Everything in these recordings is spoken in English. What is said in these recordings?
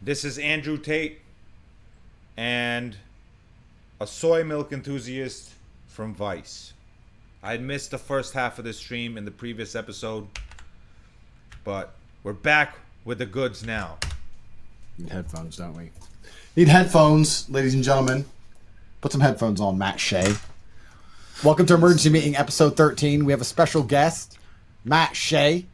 This is Andrew Tate and a soy milk enthusiast from Vice. I missed the first half of the stream in the previous episode, but we're back with the goods now. Need headphones, don't we? Need headphones, ladies and gentlemen. Put some headphones on, Matt Shea. Welcome to Emergency Meeting, episode 13. We have a special guest, Matt Shea,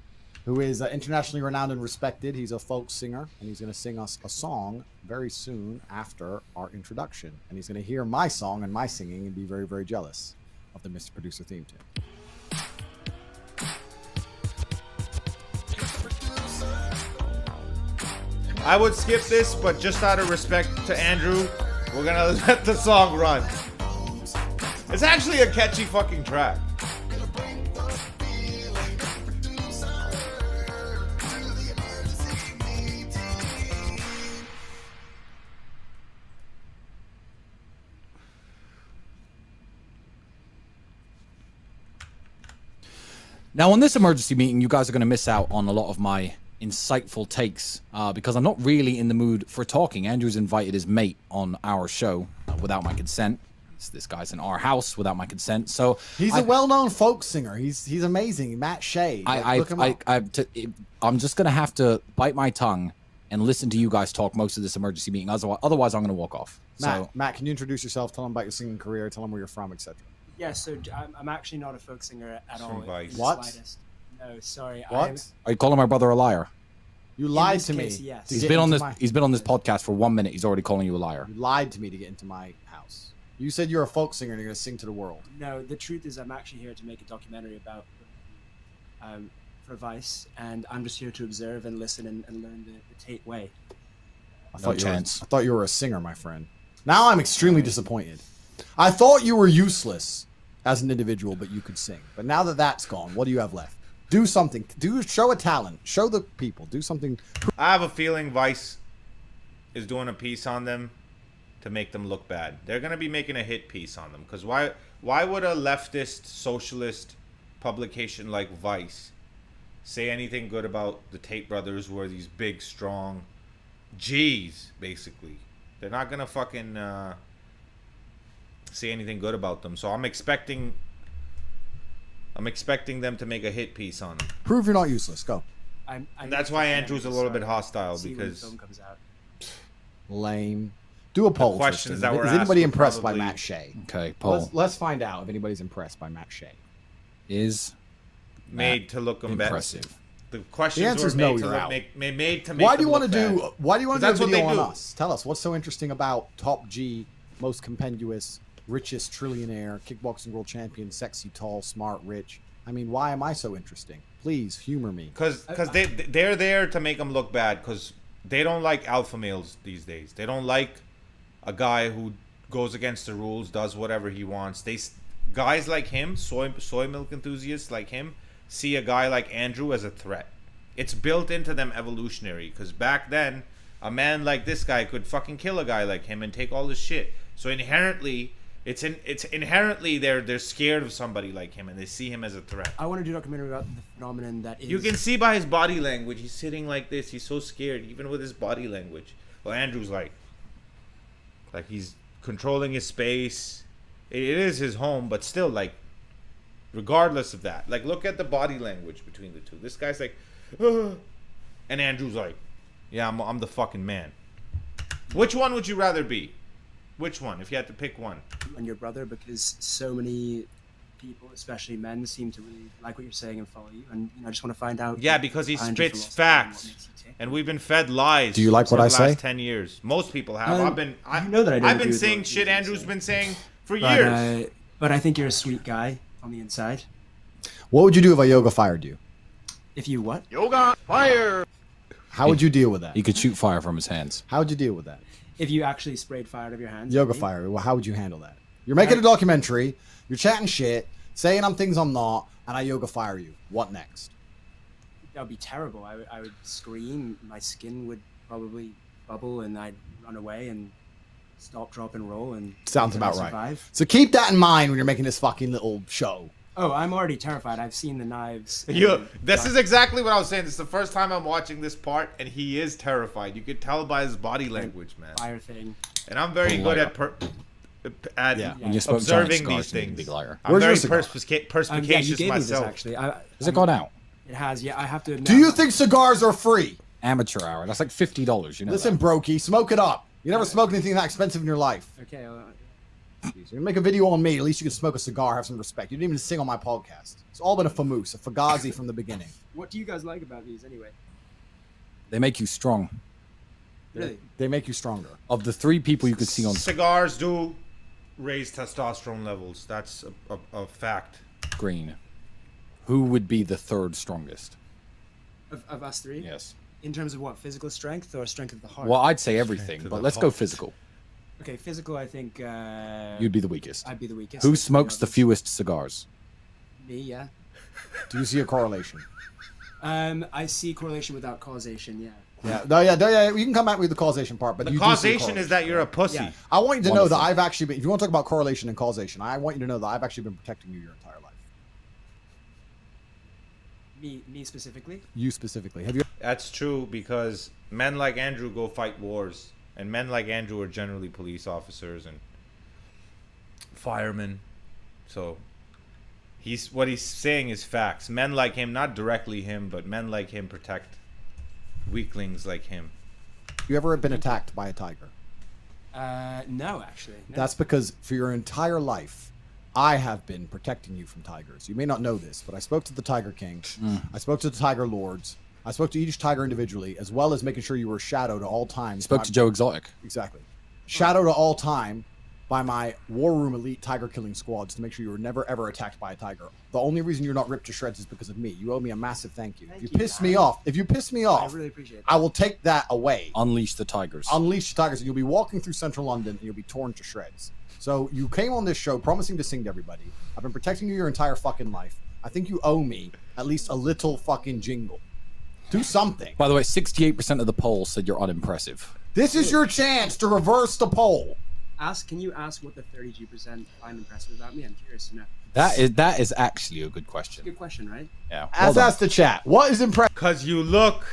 who is internationally renowned and respected. He's a folk singer, and he's going to sing us a song very soon after our introduction. And he's going to hear my song and my singing and be very, very jealous of the Mr. Producer theme tune. I would skip this, but just out of respect to Andrew, we're going to let the song run. It's actually a catchy fucking track. Now, on this emergency meeting, you guys are going to miss out on a lot of my insightful takes because I'm not really in the mood for talking. Andrew's invited his mate on our show without my consent. This guy's in our house without my consent. So he's a well-known folk singer. He's amazing. Matt Shea. I'm just going to have to bite my tongue and listen to you guys talk most of this emergency meeting. Otherwise, I'm going to walk off. Matt, can you introduce yourself? Tell them about your singing career. Tell them where you're from, etc. Yeah, so I'm actually not a folk singer at all. What? Slightest. No, sorry. What? Are you calling my brother a liar? You lied to me. Yes. He's been on this podcast for 1 minute. He's already calling you a liar. You lied to me to get into my house. You said you're a folk singer and you're going to sing to the world. No, the truth is I'm actually here to make a documentary about for Vice, and I'm just here to observe and listen and learn the Tate way. I thought you were a singer, my friend. Now I'm extremely disappointed. I thought you were useless as an individual, but you could sing. But now that that's gone, what do you have left? Do something. Show a talent. Show the people. Do something. I have a feeling Vice is doing a piece on them to make them look bad. They're going to be making a hit piece on them. Because why would a leftist, socialist publication like Vice say anything good about the Tate brothers, who are these big, strong G's, basically? They're not going to fucking say anything good about them. So I'm expecting them to make a hit piece on them. Prove you're not useless. Go. And that's why Andrew's a little bit hostile, because the film comes out. Lame. Do a poll. Questions that were Is anybody asked impressed probably... by Matt Shea? Okay, poll. Let's find out if anybody's impressed by Matt Shea. Is made to look impressive. The questions were made to make Why do you want to do? Why do you want to do a video on do. us? Tell us what's so interesting about Top G, most compendious, richest trillionaire, kickboxing world champion, sexy, tall, smart, rich. I mean, why am I so interesting? Please humor me. Because they're there to make them look bad. Because they don't like alpha males these days. They don't like a guy who goes against the rules, does whatever he wants. Guys like him, soy milk enthusiasts like him, see a guy like Andrew as a threat. It's built into them evolutionary. Because back then, a man like this guy could fucking kill a guy like him and take all his shit. So inherently, it's inherently they're scared of somebody like him and they see him as a threat. I want to do a documentary about the phenomenon that is. You can see by his body language, he's sitting like this. He's so scared, even with his body language. Well, Andrew's like he's controlling his space. It is his home, but still, like, regardless of that, like, look at the body language between the two. This guy's like, ugh. And Andrew's like, yeah, I'm the fucking man. Which one would you rather be? Which one, if you had to pick one? And your brother, because so many people, especially men, seem to really like what you're saying and follow you, and I just want to find out. Yeah, because he spits facts, and we've been fed lies. Do you like what I say? The last 10 years, most people have. I've been saying shit Andrew's been saying for years. But I think you're a sweet guy on the inside. What would you do if a yoga fired you? If you what? Yoga fire. How would you deal with that? He could shoot fire from his hands. How would you deal with that? If you actually sprayed fire out of your hands. Yoga fire. Well, how would you handle that? You're making a documentary. You're chatting shit, saying I'm things I'm not, and I yoga fire you. What next? That would be terrible. I would scream. My skin would probably bubble, and I'd run away and stop, drop, and roll. And sounds about survive. right. So keep that in mind when you're making this fucking little show. Oh, I'm already terrified. I've seen the knives. This is exactly what I was saying. This is the first time I'm watching this part, and he is terrified. You could tell by his body language, man. Fire thing. And I'm very good at When you smoke giant observing cigars, these you need to things. be a liar. I'm Where's very your cigar? perspicacious Yeah, you gave me this myself. actually. Has it gone out? It has. Yeah, I have to admit. Do you think cigars are free? Amateur hour. That's like $50. You know. Listen, brokey, smoke it up. You never smoked anything that expensive in your life. Okay. You're gonna make a video on me. At least you can smoke a cigar, have some respect. You didn't even sing on my podcast. It's all been a famous, a fugazi from the beginning. What do you guys like about these anyway? They make you strong. Really? They make you stronger. Of the 3 people you could see on Cigars do raise testosterone levels. That's a fact. screen, who would be the 3rd strongest? Of us 3? Yes. In terms of what? Physical strength or strength of the heart? Well, I'd say everything, to but the let's go heart. physical. Okay, physical. I think. You'd be the weakest. I'd be the weakest. Who Let's be smokes the honest. fewest cigars? Me, yeah. Do you see a correlation? I see correlation without causation. Yeah. Yeah. No, yeah. You can come at me with the causation part, but The you do see a causation correlation. is that you're a pussy. Yeah. I want you to know that Wonderful. I've actually been. If you want to talk about correlation and causation, I want you to know that I've actually been protecting you your entire life. Me specifically. You specifically. Have you? That's true because men like Andrew go fight wars, and men like Andrew are generally police officers and firemen. So what he's saying is facts. Men like him, not directly him, but men like him protect weaklings like him. You ever been attacked by a tiger? No, actually. No. That's because for your entire life, I have been protecting you from tigers. You may not know this, but I spoke to the Tiger King. I spoke to the Tiger Lords. I spoke to each tiger individually, as well as making sure you were shadowed at all times. Spoke to Joe Exotic. Exactly. Shadowed at all time by my War Room Elite tiger killing squads to make sure you were never ever attacked by a tiger. The only reason you're not ripped to shreds is because of me. You owe me a massive thank you. Thank If you you, piss man. me off, I really appreciate it. I will take that away. Unleash the tigers. Unleash the tigers. You'll be walking through central London and you'll be torn to shreds. So you came on this show promising to sing to everybody. I've been protecting you your entire fucking life. I think you owe me at least a little fucking jingle. Do something. By the way, 68% of the polls said you're unimpressive. This is your chance to reverse the poll. Can you ask what the 32% find impressive about me? I'm curious to know. That is actually a good question. Good question, right? Yeah. As Well asked the chat, what is Cause you look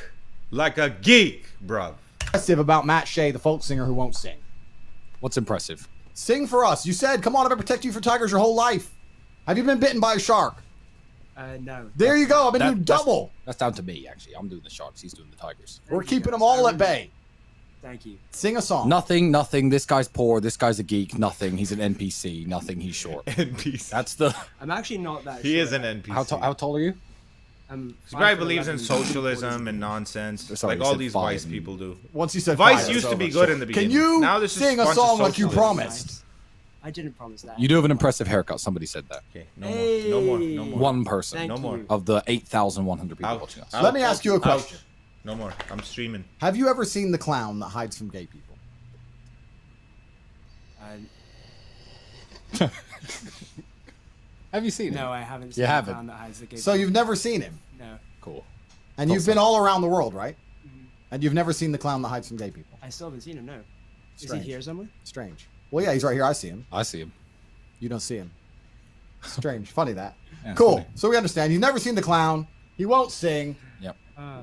like a geek, bruv. impressive about Matt Shea, the folk singer who won't sing? What's impressive? Sing for us. You said, come on, I've been protecting you from tigers your whole life. Have you been bitten by a shark? No. There you go. I've been doing That's- double. That's down to me, actually. I'm doing the sharks. He's doing the tigers. We're Thank you, keeping guys. them all I at really- bay. Thank you. Sing a song. Nothing. This guy's poor. This guy's a geek. Nothing. He's an NPC. Nothing. He's short. NPC. That's the. I'm actually not that He sure. is an NPC. How tall are you? I'm He probably 5'11", believes in 40 socialism and nonsense, Sorry, like you all said these 5 Vice and- people do. Once you said Vice fire, used it's to be over. good in the beginning. Can you Now there's just sing a a bunch of song like you socialism. promised? I didn't promise that. You do have an impressive haircut. Somebody said that. Okay, no more. No more. One person. Thank No more. you. Of the 8,100 people Ouch. watching us. Ouch. Let me ask you a question. Ouch. No more. I'm streaming. Have you ever seen the clown that hides from gay people? Have you seen No, I haven't You seen the haven't? clown that hides the gate. So you've never seen him, No, Cool. and Thought you've so. been all around the world, right? And you've never seen the clown that hides from gay people. I still haven't seen him. No. Is Strange. he here somewhere? Strange. Well, yeah, he's right here. I see him. I see him. You don't see him. Strange. Funny that. Yeah, Cool. funny. So we understand. You've never seen the clown. He won't sing. Yep.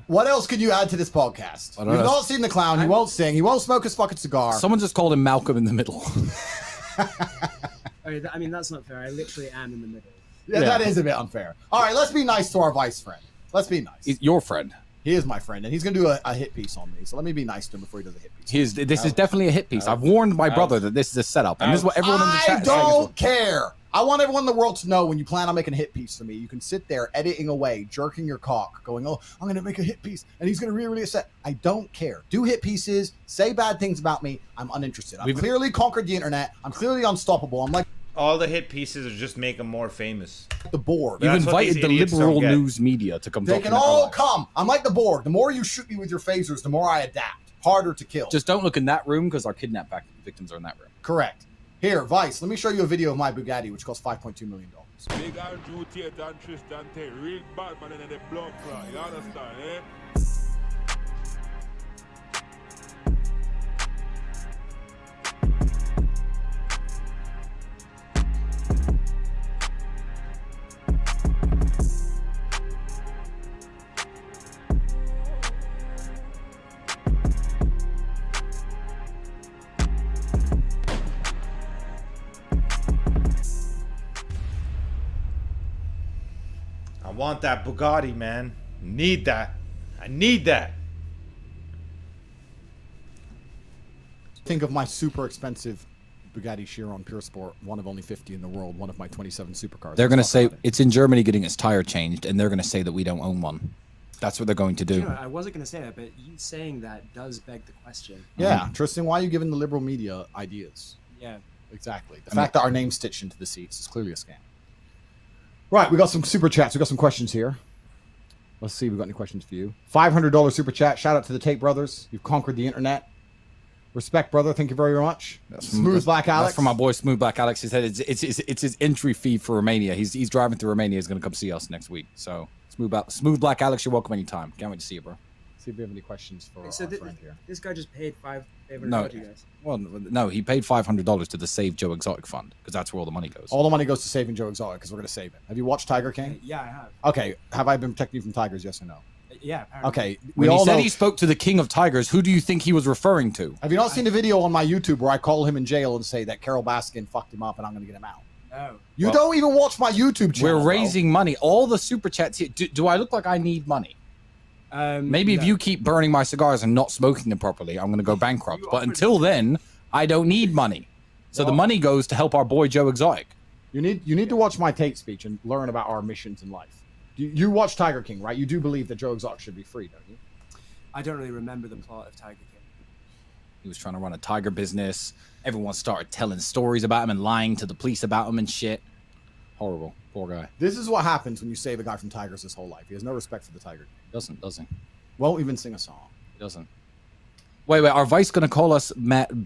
What else can you add to this podcast? I don't You've know. not seen the clown. He won't sing. He won't smoke his fucking cigar. Someone just called him Malcolm in the Middle. Okay, I mean that's not fair. I literally am in the middle. Yeah, that is a bit unfair. All right, let's be nice to our vice friend. Let's be nice. He's your friend. He is my friend, and he's going to do a hit piece on me. So let me be nice to him before he does a hit piece. This is definitely a hit piece. I've warned my brother that this is a setup, and this is what everyone in the I chat is saying as don't well. care. I want everyone in the world to know when you plan on making a hit piece for me, you can sit there editing away, jerking your cock, going, oh, I'm going to make a hit piece, and he's going to really upset. I don't care. Do hit pieces. Say bad things about me. I'm uninterested. I've clearly conquered the internet. I'm clearly unstoppable. I'm like All the hit pieces are just make him more famous. the Borg. You've That's what these invited the idiots don't liberal get. news media to come They talk can about our all lives. come. I'm like the Borg. The more you shoot me with your phasers, the more I adapt. Harder to kill. Just don't look in that room because our kidnap victims are in that room. Correct. Here, Vice, let me show you a video of my Bugatti, which costs $5.2 million. Big Andrew, Tate, and Tristan Tate, real bad man in the blood clot, you understand, eh? want that Bugatti, man. Need that. I need that. Think of my super expensive Bugatti Chiron Pure Sport, one of only 50 in the world, one of my 27 supercars. They're going to Let's talk say about it. it's in Germany getting its tire changed, and they're going to say that we don't own one. That's what they're going to do. You know, I wasn't going to say that, but you saying that does beg the question. Yeah, Tristan, why are you giving the liberal media ideas? Yeah. Exactly. The fact that our name's stitched into the seats is clearly a scam. Right, we got some super chats. We got some questions here. Let's see if we got any questions for you. $500 super chat. Shout out to the Tate brothers. You've conquered the internet. Respect, brother. Thank you very much. Smooth Black Alex. That's from my boy Smooth Black Alex. He said it's his entry fee for Romania. He's driving through Romania. He's going to come see us next week. So Smooth Black Alex, you're welcome anytime. Can't wait to see you, bro. See if we have any questions for So our friend here. this guy just paid $500 No, to you guys. well, no, he paid $500 to the Save Joe Exotic Fund because that's where all the money goes. All the money goes to saving Joe Exotic because we're going to save it. Have you watched Tiger King? Yeah, I have. Okay. Have I been protecting you from tigers? Yes or no? Yeah, apparently. Okay. We When he all said know. he spoke to the King of Tigers, who do you think he was referring to? Have you not seen the video on my YouTube where I call him in jail and say that Carol Baskin fucked him up and I'm going to get him out? No. You Well, don't even watch my YouTube channel. We're raising money. All the super chats here. Do I look like I need money? Maybe if no. you keep burning my cigars and not smoking them properly, I'm going to go bankrupt. You But offered- until then, I don't need money. So the Well- money goes to help our boy Joe Exotic. You need to watch my Tate speech and learn about our missions in life. You watch Tiger King, right? You do believe that Joe Exotic should be free, don't you? I don't really remember the plot of Tiger King. He was trying to run a tiger business. Everyone started telling stories about him and lying to the police about him and shit. Horrible. Poor guy. This is what happens when you save a guy from tigers his whole life. He has no respect for the tiger. Doesn't. Won't even sing a song. He doesn't. Wait. Are Vice going to call us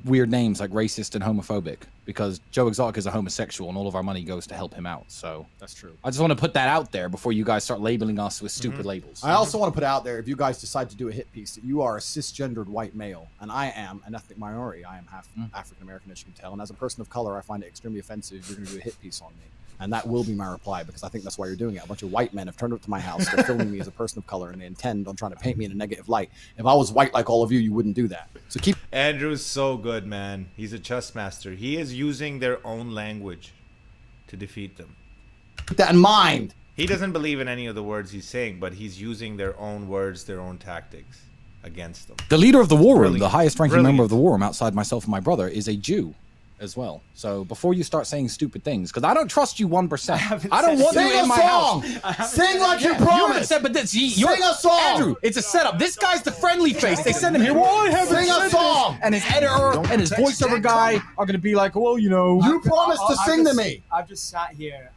weird names like racist and homophobic? Because Joe Exotic is a homosexual and all of our money goes to help him out. So That's true. I just want to put that out there before you guys start labeling us with stupid labels. I also want to put out there, if you guys decide to do a hit piece, that you are a cisgendered white male, and I am an ethnic minority. I am half African American, as you can tell, and as a person of color, I find it extremely offensive if you're going to do a hit piece on me. And that will be my reply, because I think that's why you're doing it. A bunch of white men have turned up to my house. They're filming me as a person of color, and they intend on trying to paint me in a negative light. If I was white like all of you, you wouldn't do that. So keep Andrew's so good, man. He's a chess master. He is using their own language to defeat them. that in mind. He doesn't believe in any of the words he's saying, but he's using their own words, their own tactics against them. The leader of the war room, Brilliant. the highest ranking Brilliant. member of the war room outside myself and my brother, is a Jew as well. So before you start saying stupid things, because I don't trust you 1%. I don't want Sing you in a my song. house. Sing like you You haven't promised. said, but this, you're, Sing a song. Andrew, it's a setup. This guy's the friendly face. They send him here. Well, I haven't Sing a said this. song. And his editor and his voiceover guy are going to be like, well, you know. You promised to I've sing to just- me. I've just sat here.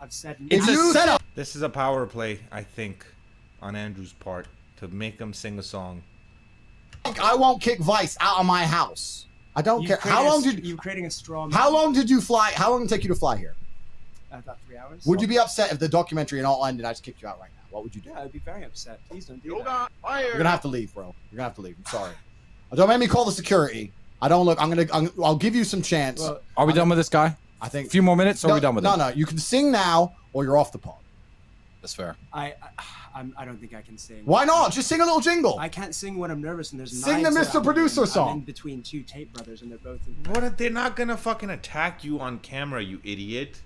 I've said. It's a you- setup. This is a power play, I think, on Andrew's part to make him sing a song. I won't kick Vice out of my house. I don't care. How long did you creating a straw? How long did you fly? How long did it take you to fly here? About 3 hours. Would you be upset if the documentary and all ended and I just kicked you out right now? What would you do? Yeah, I'd be very upset. Please don't do that. You're gonna have to leave, bro. You're gonna have to leave. I'm sorry. Don't make me call the security. I don't look. I'll give you some chance. Well, Are we done with this guy? I think A few more minutes, or are we done with no, it? No, you can sing now, or you're off the pod. That's fair. I don't think I can sing. Why not? Just sing a little jingle. I can't sing when I'm nervous and there's Sing the knives Mr. around me, Producer and song. I'm in between two Tate brothers and they're both. They're not gonna fucking attack you on camera, you idiot.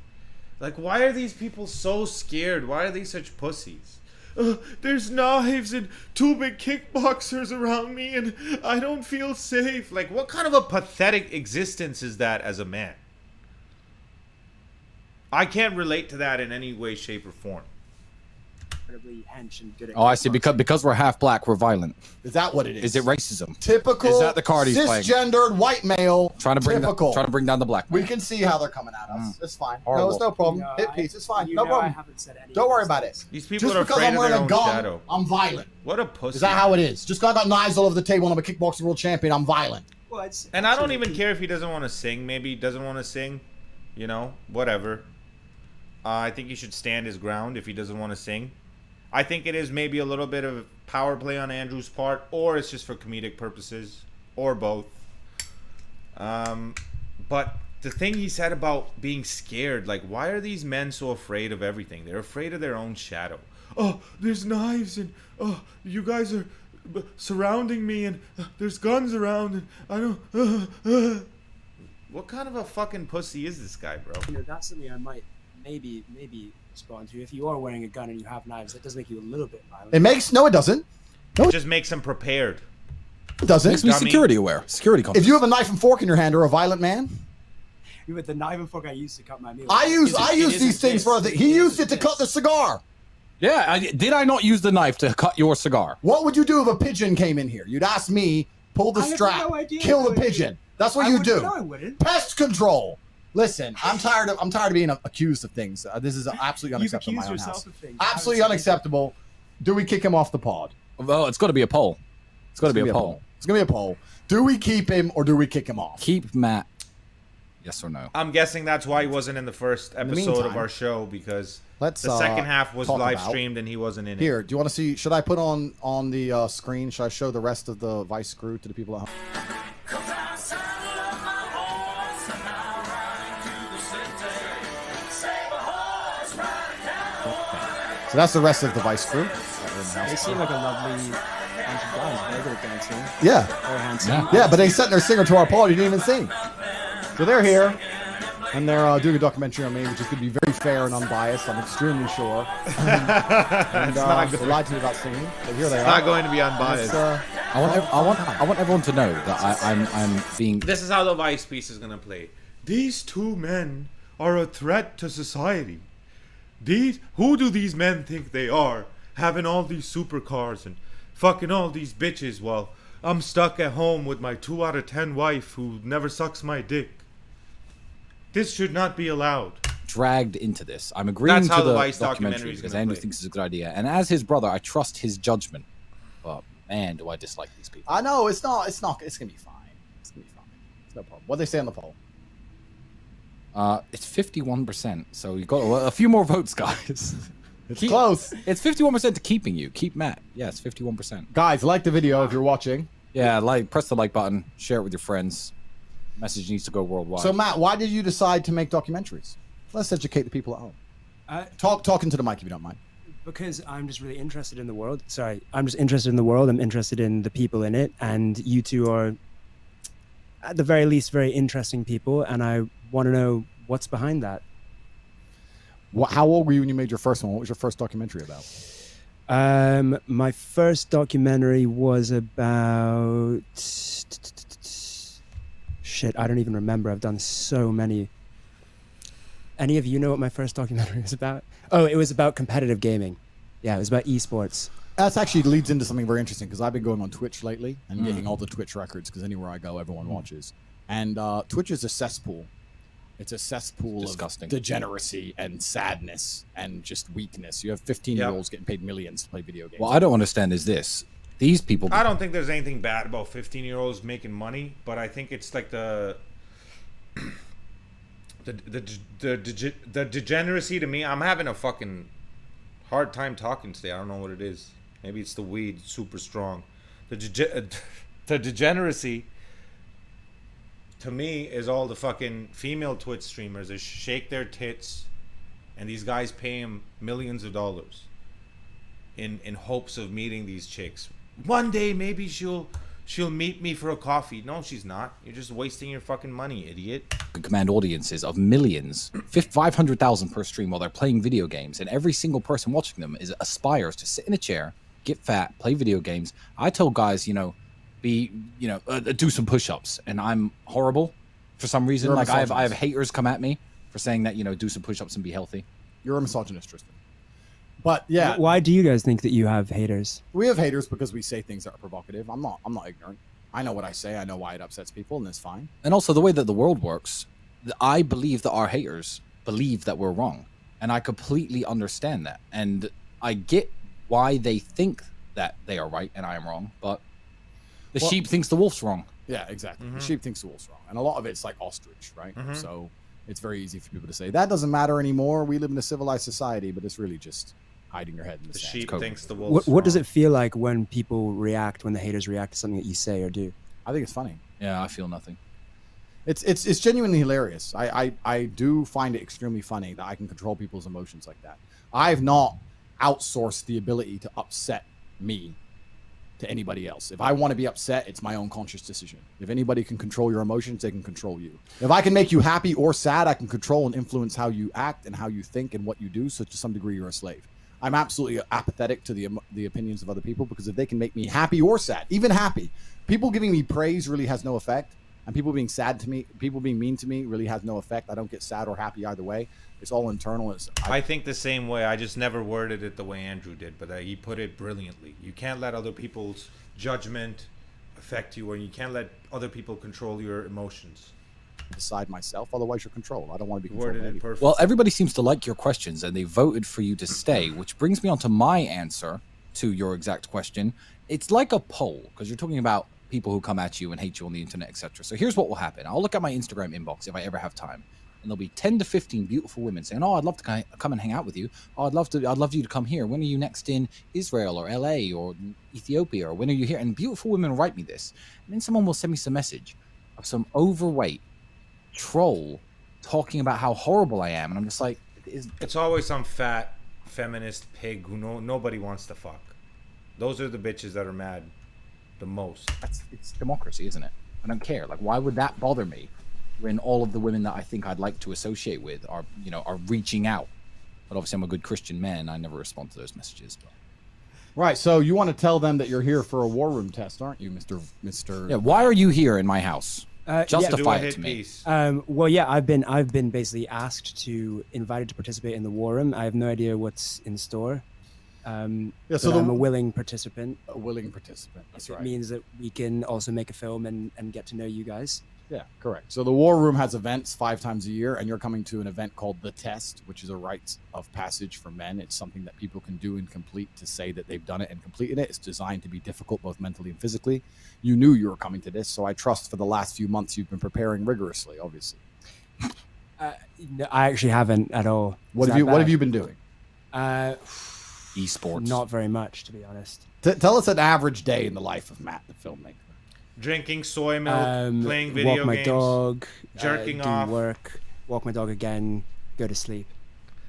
Like, why are these people so scared? Why are they such pussies? There's knives and two big kickboxers around me and I don't feel safe. Like, what kind of a pathetic existence is that as a man? I can't relate to that in any way, shape, or form. Incredibly hench and good at Oh, I see. kickboxing. Because we're half black, we're violent. Is that what it is? Is it racism? Typical. Is that the card he's playing? cisgendered white male? Trying to bring typical. trying to bring down the black We man. can see how they're coming at us. It's fine. Horrible. No, it's no problem. You know, Hit piece. It's fine. you No know I problem. haven't said any Don't of worry those about things. it. These people Just are because afraid I'm of wearing their a own gun, shadow. I'm violent. What a pussy. Is that how it is? Just because I got knives all over the table and I'm a kickboxing world champion, I'm violent. Well, it's And I don't actually- even care if he doesn't want to sing. Maybe he doesn't want to sing. You know, whatever. I think he should stand his ground if he doesn't want to sing. I think it is maybe a little bit of power play on Andrew's part, or it's just for comedic purposes, or both. But the thing he said about being scared, like, why are these men so afraid of everything? They're afraid of their own shadow. Oh, there's knives, and oh, you guys are surrounding me, and there's guns around, and I don't. What kind of a fucking pussy is this guy, bro? You know, that's something I might maybe respond to. If you are wearing a gun and you have knives, that does make you a little bit violent. It doesn't. It just makes him prepared. It doesn't. Makes me security aware. Security conscious. If you have a knife and fork in your hand, you're a violent man. With the knife and fork I used to cut my meal. I use these things for other. He used it to cut the cigar. Yeah, did I not use the knife to cut your cigar? What would you do if a pigeon came in here? You'd ask me, pull the strap, kill the pigeon. That's what you do. No, I wouldn't. Pest control. Listen, I'm tired of being accused of things. This is absolutely unacceptable. You've accused in my own yourself house. of things. Absolutely unacceptable. Do we kick him off the pod? Well, it's got to be a poll. It's got to be a poll. It's gonna be a poll. Do we keep him or do we kick him off? Keep Matt. Yes or no? I'm guessing that's why he wasn't in the first episode of meantime, our show, because the let's second half was talk live about- streamed and he wasn't in it. Here, do you want to see? Should I put on the screen? Should I show the rest of the Vice crew to the people at home? So that's the rest of the Vice crew. They seem like a lovely bunch of guys. Very good at dancing. Yeah, Very handsome. yeah, but they sent their singer to our pod. You didn't even sing. So they're here, and they're doing a documentary on me, which is going to be very fair and unbiased. I'm extremely sure. And they lied to me about singing, but here they It's are. not going to be unbiased. I want everyone to know that I'm being. This is how the Vice piece is going to play. These two men are a threat to society. Who do these men think they are, having all these supercars and fucking all these bitches while I'm stuck at home with my 2 out of 10 wife who never sucks my dick? This should not be allowed. Dragged into this. I'm agreeing That's to how the the Vice documentary documentary is because gonna Andrew play. thinks it's a good idea, and as his brother, I trust his judgment. But man, do I dislike these people. I know it's not. It's gonna be fine. It's gonna be fine. It's no problem. What they say on the poll? It's 51%, so you got a few more votes, guys. It's close. It's 51% to keeping you. Keep Matt. Yes, 51%. Guys, like the video if you're watching. Yeah, press the like button, share it with your friends. Message needs to go worldwide. So Matt, why did you decide to make documentaries? Let's educate the people at home. Talking to the mic if you don't mind. Because I'm just really interested in the world. Sorry, I'm just interested in the world. I'm interested in the people in it, and you two are, at the very least, very interesting people, and I want to know what's behind that. How old were you when you made your first one? What was your first documentary about? My first documentary was about shit. I don't even remember. I've done so many. Any of you know what my first documentary was about? Oh, it was about competitive gaming. Yeah, it was about esports. That actually leads into something very interesting because I've been going on Twitch lately and getting all the Twitch records because anywhere I go, everyone watches. And Twitch is a cesspool. It's a cesspool Disgusting. of degeneracy and sadness and just weakness. You have 15-year-olds getting paid millions to play video games. what I don't understand is this: these people. I don't think there's anything bad about 15-year-olds making money, but I think it's like the degeneracy to me. I'm having a fucking hard time talking today. I don't know what it is. Maybe it's the weed, super strong. The degeneracy to me is all the fucking female Twitch streamers that shake their tits, and these guys pay them millions of dollars in hopes of meeting these chicks. One day maybe she'll meet me for a coffee. No, she's not. You're just wasting your fucking money, idiot. Can command audiences of millions, 500,000 per stream while they're playing video games, and every single person watching them aspires to sit in a chair, get fat, play video games. I tell guys, do some push-ups, and I'm horrible for some reason. You're a Like I have misogynist. haters come at me for saying that do some push-ups and be healthy. You're a misogynist, Tristan. But yeah, Why do you guys think that you have haters? we have haters because we say things that are provocative. I'm not ignorant. I know what I say. I know why it upsets people, and it's fine. And also the way that the world works, I believe that our haters believe that we're wrong, and I completely understand that, and I get why they think that they are right and I am wrong, but the sheep thinks the wolf's wrong. Yeah, exactly. The sheep thinks the wolf's wrong. And a lot of it's like ostrich, right? So it's very easy for people to say, that doesn't matter anymore. We live in a civilized society, but it's really just hiding your head in the The sand. sheep COVID. thinks the wolf's What does wrong. it feel like when people react, when the haters react to something that you say or do? I think it's funny. Yeah, I feel nothing. It's genuinely hilarious. I do find it extremely funny that I can control people's emotions like that. I've not outsourced the ability to upset me to anybody else. If I want to be upset, it's my own conscious decision. If anybody can control your emotions, they can control you. If I can make you happy or sad, I can control and influence how you act and how you think and what you do. So to some degree, you're a slave. I'm absolutely apathetic to the opinions of other people, because if they can make me happy or sad, even happy, people giving me praise really has no effect. And people being sad to me, people being mean to me really has no effect. I don't get sad or happy either way. It's all internal. I think the same way. I just never worded it the way Andrew did, but he put it brilliantly. You can't let other people's judgment affect you, or you can't let other people control your emotions. Decide myself, otherwise you're controlled. I don't want to be Worded controlled. it perfect. Well, everybody seems to like your questions, and they voted for you to stay, which brings me on to my answer to your exact question. It's like a poll, because you're talking about people who come at you and hate you on the internet, etc. So here's what will happen. I'll look at my Instagram inbox if I ever have time, and there'll be 10 to 15 beautiful women saying, "Oh, I'd love to come and hang out with you. Oh, I'd love you to come here. When are you next in Israel or LA or Ethiopia, or when are you here?" And beautiful women will write me this, and then someone will send me some message of some overweight troll talking about how horrible I am, and I'm just like, it's always some fat feminist pig who nobody wants to fuck. Those are the bitches that are mad the most. It's democracy, isn't it? I don't care. Like, why would that bother me when all of the women that I think I'd like to associate with are reaching out? But obviously I'm a good Christian man. I never respond to those messages. But... Right. So you want to tell them that you're here for a war room test, aren't you, Mr. Yeah. Why are you here in my house? Justify it to me. Piece. Well, yeah, I've been basically asked invited to participate in the war room. I have no idea what's in store. So I'm a willing participant. A willing participant. That's right. It means that we can also make a film and get to know you guys. Yeah, correct. So the War Room has events 5 times a year, and you're coming to an event called The Test, which is a rite of passage for men. It's something that people can do and complete to say that they've done it and completed it. It's designed to be difficult, both mentally and physically. You knew you were coming to this, so I trust for the last few months you've been preparing rigorously, obviously. No, I actually haven't at all. What have you been doing? Esports. Not very much, to be honest. Tell us an average day in the life of Matt, the filmmaker. Drinking soy milk, playing video walk my games, dog, jerking do off, work, walk my dog again, go to sleep.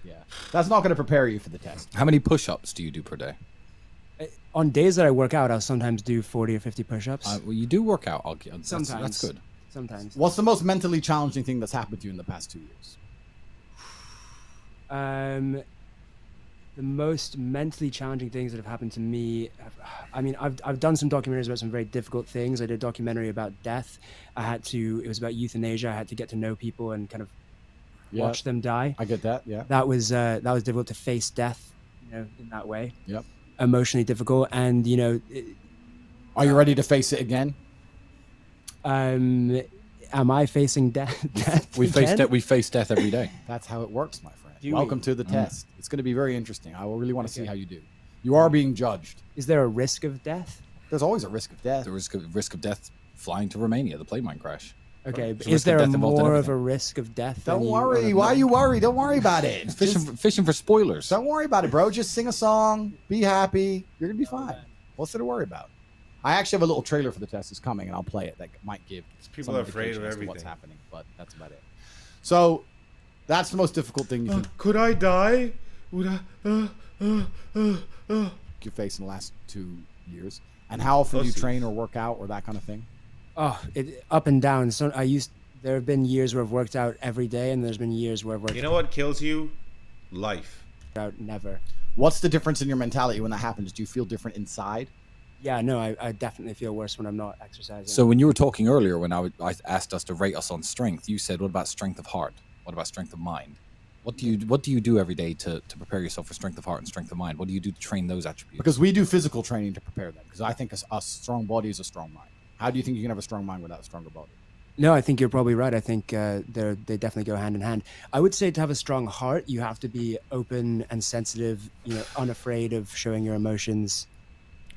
Yeah, that's not going to prepare you for the test. How many push-ups do you do per day? On days that I work out, I'll sometimes do 40 or 50 push-ups. Well, you do work out. Sometimes. That's good. Sometimes. What's the most mentally challenging thing that's happened to you in the past 2 years? The most mentally challenging things that have happened to me, I've done some documentaries about some very difficult things. I did a documentary about death. It was about euthanasia. I had to get to know people and kind of watch them die. I get that, yeah. That was difficult to face death, in that way. Yep. Emotionally difficult, and are you ready to face it again? Am I facing death? We face death every day. That's how it works, my friend. Do Welcome we? to the test. It's going to be very interesting. I really want to see how you do. You are being judged. Is there a risk of death? There's always a risk of death. The risk of death flying to Romania, the plane might crash. Okay, but There's is there risk of death involved in more of everything. a risk of death? Don't than worry. Why are you worried? Don't worry about it. Fishing for spoilers. Don't worry about it, bro. Just sing a song. Be happy. You're going to be fine. What's there to worry about? I actually have a little trailer for the test that's coming, and I'll play it. That might give People some are afraid indication of as to everything. what's happening, but that's about it. So that's the most difficult thing you think Could I die? Would I? you face in the last 2 years. And how often do you Pussies. train or work out or that kind of thing? Oh, up and down. So there have been years where I've worked out every day, and there's been years where I've worked You know what kills you? Life. out never. What's the difference in your mentality when that happens? Do you feel different inside? Yeah, no, I definitely feel worse when I'm not exercising. So when you were talking earlier, when I asked us to rate us on strength, you said, "What about strength of heart? What about strength of mind? What do you do every day to prepare yourself for strength of heart and strength of mind? What do you do to train those attributes?" Because we do physical training to prepare them. Because I think a strong body is a strong mind. How do you think you can have a strong mind without a stronger body? No, I think you're probably right. I think they definitely go hand in hand. I would say to have a strong heart, you have to be open and sensitive, unafraid of showing your emotions,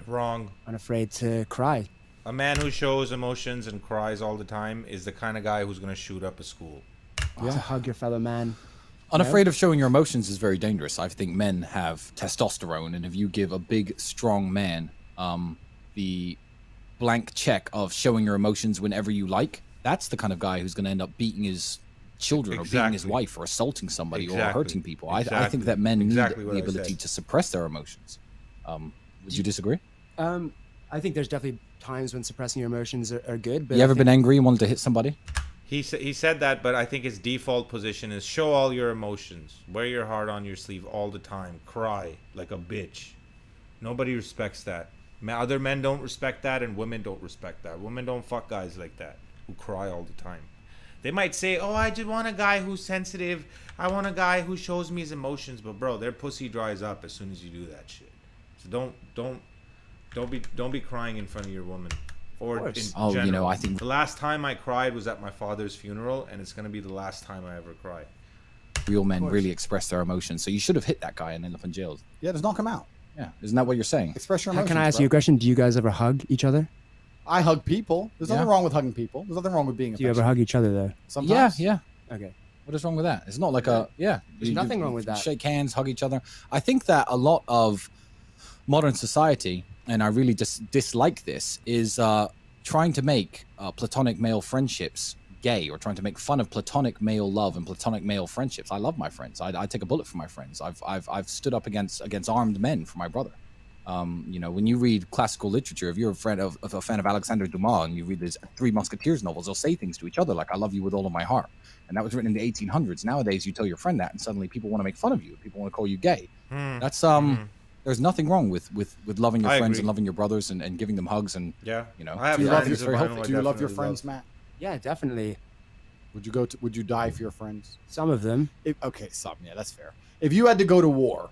Wrong. unafraid to cry. A man who shows emotions and cries all the time is the kind of guy who's going to shoot up a school. To hug your fellow man. Unafraid of showing your emotions is very dangerous. I think men have testosterone, and if you give a big, strong man the blank check of showing your emotions whenever you like, that's the kind of guy who's going to end up beating his children or beating his Exactly. wife or assaulting somebody or Exactly. hurting people. I Exactly. think that men need Exactly what the I ability said. to suppress their emotions. Would you disagree? I think there's definitely times when suppressing your emotions are good. But You ever been angry and wanted to hit somebody? He said that, but I think his default position is show all your emotions, wear your heart on your sleeve all the time, cry like a bitch. Nobody respects that. Other men don't respect that, and women don't respect that. Women don't fuck guys like that who cry all the time. They might say, "Oh, I just want a guy who's sensitive. I want a guy who shows me his emotions." But bro, their pussy dries up as soon as you do that shit. So don't be crying in front of your woman. Or in general. I think the last time I cried was at my father's funeral, and it's gonna be the last time I ever cry. real men really express their emotions. So you should have hit that guy and ended up in jail. Yeah, just knock him out. Yeah, isn't that what you're saying? Express your emotions. Can I ask bro. you a question? Do you guys ever hug each other? I hug people. There's nothing wrong with hugging people. There's nothing wrong with being Do you ever hug each other though? Sometimes. Yeah. Okay. What is wrong with that? It's not like There's nothing wrong with that. Shake hands, hug each other. I think that a lot of modern society, and I really just dislike this, is trying to make platonic male friendships gay, or trying to make fun of platonic male love and platonic male friendships. I love my friends. I take a bullet for my friends. I've stood up against armed men for my brother. When you read classical literature, if you're a fan of Alexander Dumas and you read his Three Musketeers novels, they'll say things to each other like, "I love you with all of my heart." And that was written in the 1800s. Nowadays, you tell your friend that, and suddenly people want to make fun of you. People want to call you gay. That's there's nothing wrong with loving your friends and loving your brothers and giving them hugs and I have Do you friends love of your, mine who I do you love your definitely friends, Matt? Yeah, definitely. Would you die for your friends? Some of them. Okay, some. Yeah, that's fair. If you had to go to war,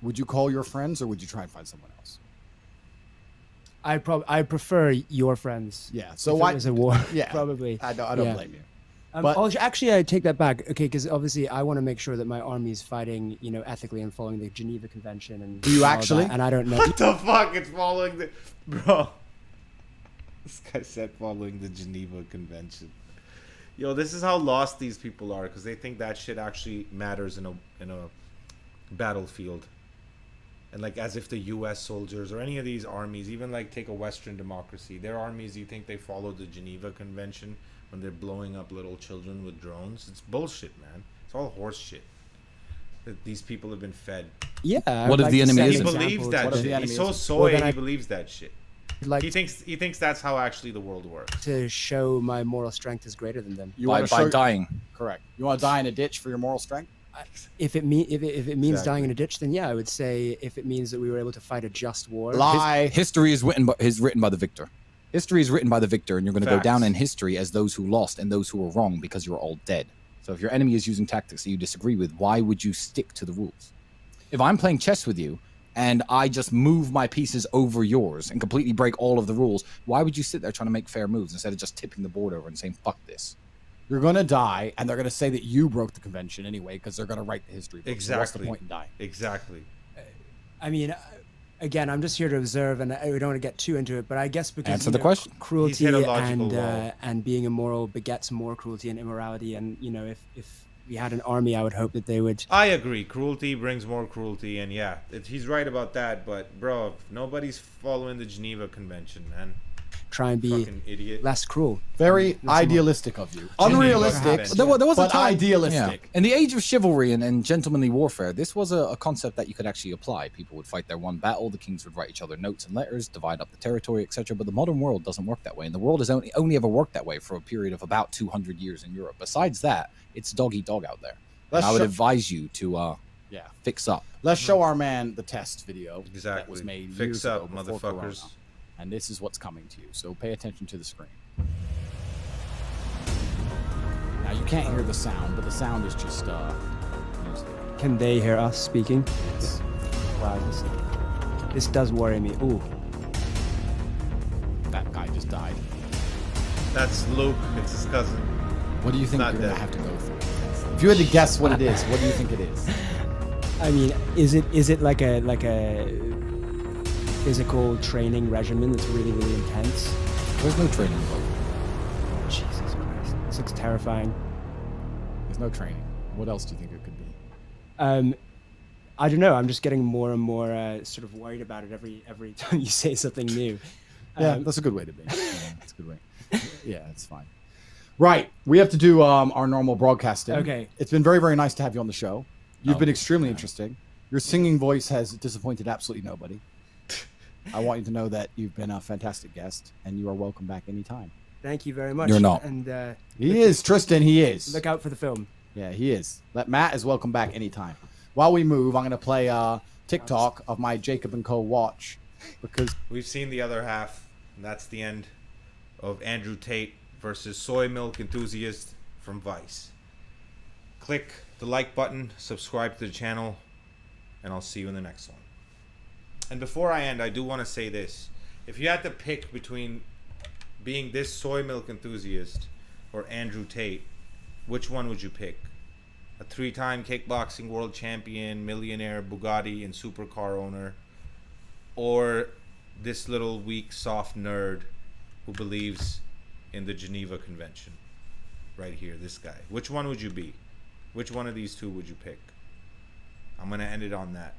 would you call your friends or would you try and find someone else? I prefer your friends. Yeah. So If why? it was a war? Yeah. Probably. I don't Yeah. blame you. But actually, I take that back. Okay, because obviously, I want to make sure that my army is fighting, ethically and following the Geneva Convention. And Do you all that, actually? And I don't know. What the fuck? It's following the bro. This guy said following the Geneva Convention. Yo, this is how lost these people are, because they think that shit actually matters in a battlefield. And like, as if the U.S. soldiers or any of these armies, even like take a Western democracy, their armies, you think they follow the Geneva Convention when they're blowing up little children with drones? It's bullshit, man. It's all horse shit that these people have been fed. Yeah. What if the enemy He isn't? believes that What if the shit. enemy He's so isn't? soy. then He I- believes that shit. Like He thinks that's how actually the world works. to show my moral strength is greater than them. You by want to dying. Correct. You want to die in a ditch for your moral strength? If it means Exactly. dying in a ditch, then yeah, I would say if it means that we were able to fight a just war. Lie. History is written by the victor. History is written by the victor, and you're going to go Facts. down in history as those who lost and those who were wrong because you're all dead. So if your enemy is using tactics that you disagree with, why would you stick to the rules? If I'm playing chess with you and I just move my pieces over yours and completely break all of the rules, why would you sit there trying to make fair moves instead of just tipping the board over and saying, "Fuck this"? You're going to die, and they're going to say that you broke the convention anyway because they're going to write the history books. So what's the Exactly. point in dying? Exactly. I mean, again, I'm just here to observe, and I don't want to get too into it. But I guess because Answer the question. cruelty He's hit a logical wall. and being immoral begets more cruelty and immorality. And if we had an army, I would hope that they would. I agree. Cruelty brings more cruelty, and yeah, he's right about that. But bro, if nobody's following the Geneva Convention, man, Try and be fucking idiot. less cruel. Very Less immoral. idealistic of you. Unrealistic, Perhaps. There was a but time, idealistic. Yeah. In the age of chivalry and gentlemanly warfare, this was a concept that you could actually apply. People would fight their one battle, the kings would write each other notes and letters, divide up the territory, etc. But the modern world doesn't work that way, and the world has only ever worked that way for a period of about 200 years in Europe. Besides that, it's dog eat dog out there. Let's And I would show- advise you to Yeah. fix up. Let's show our man the test video that Exactly. was made Fix years up, ago before Corona. motherfuckers. And this is what's coming to you. So pay attention to the screen. Now you can't hear the sound, but the sound is just music. Can they hear us speaking? Yes. Wow, this does worry me. Ooh, That guy just died. That's Luke. It's his cousin. What do you think Not you're gonna dead. have to go through? If you had to guess what it is, what do you think it is? I mean, is it like a physical training regimen that's really intense? There's no training involved. Jesus Christ, this looks terrifying. There's no training. What else do you think it could be? I don't know. I'm just getting more and more sort of worried about it every time you say something new. Yeah, that's a good way to be. Yeah, that's a good way. Yeah, it's fine. Right, we have to do our normal broadcasting. Okay. It's been very, very nice to have you on the show. You've been extremely interesting. Your singing voice has disappointed absolutely nobody. I want you to know that you've been a fantastic guest, and you are welcome back anytime. Thank you very much. You're not. And He is, Tristan. He is. look out for the film. Yeah, he is. Matt is welcome back anytime. While we move, I'm going to play TikTok of my Jacob and Co. watch because We've seen the other half, and that's the end of Andrew Tate versus Soy Milk Enthusiast from Vice. Click the like button, subscribe to the channel, and I'll see you in the next one. And before I end, I do want to say this. If you had to pick between being this Soy Milk Enthusiast or Andrew Tate, which one would you pick? A 3-time kickboxing world champion, millionaire, Bugatti and supercar owner, or this little weak, soft nerd who believes in the Geneva Convention? Right here, this guy. Which one would you be? Which one of these two would you pick? I'm going to end it on that.